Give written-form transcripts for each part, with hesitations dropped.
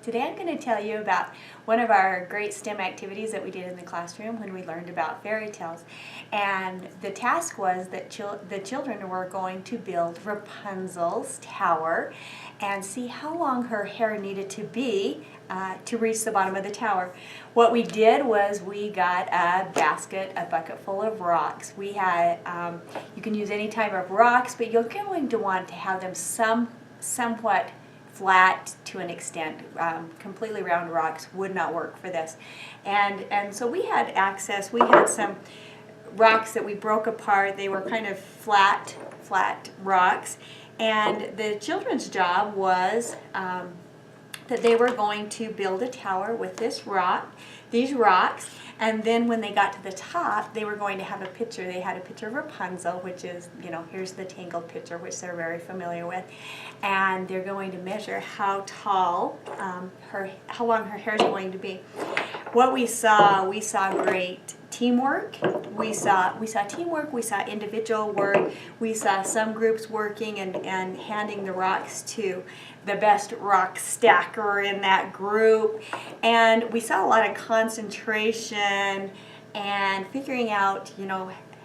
Today I'm going to tell you about one of our great STEM activities that we did in the classroom when we learned about fairy tales. And the task was that the children were going to build Rapunzel's tower and see how long her hair needed to be to reach the bottom of the tower. What we did was we got a bucket full of rocks. We had, you can use any type of rocks, but you're going to want to have them somewhat flat to an extent. Completely round rocks would not work for this. And so we had access, we had some rocks that we broke apart. They were kind of flat rocks. And the children's job was that they were going to build a tower with these rocks, and then when they got to the top, they were going to have a picture. They had a picture of Rapunzel, which is, here's the Tangled picture, which they're very familiar with, and they're going to measure how tall, how long her hair is going to be. What we saw great teamwork. We saw teamwork. We saw individual work. We saw some groups working and handing the rocks to the best rock stacker in that group. And we saw a lot of concentration and figuring out,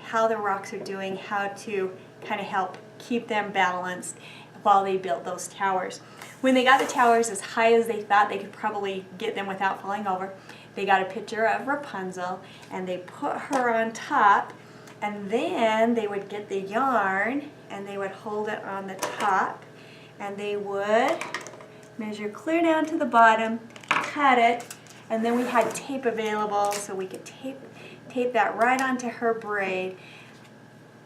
how the rocks are doing, how to kind of help keep them balanced while they built those towers. When they got the towers as high as they thought they could probably get them without falling over, they got a picture of Rapunzel and they put her on top, and then they would get the yarn and they would hold it on the top and they would measure clear down to the bottom, cut it, and then we had tape available so we could tape that right onto her braid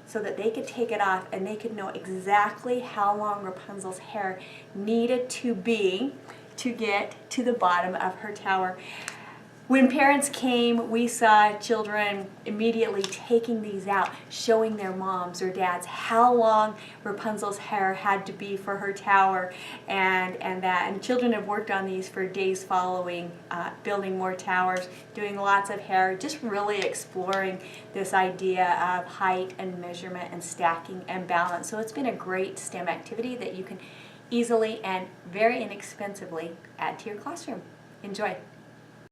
so that they could take it off and they could know exactly how long Rapunzel's hair needed to be to get to the bottom of her tower. When parents came, we saw children immediately taking these out, showing their moms or dads how long Rapunzel's hair had to be for her tower, and children have worked on these for days following, building more towers, doing lots of hair, just really exploring this idea of height and measurement and stacking and balance. So it's been a great STEM activity that you can easily and very inexpensively add to your classroom. Enjoy.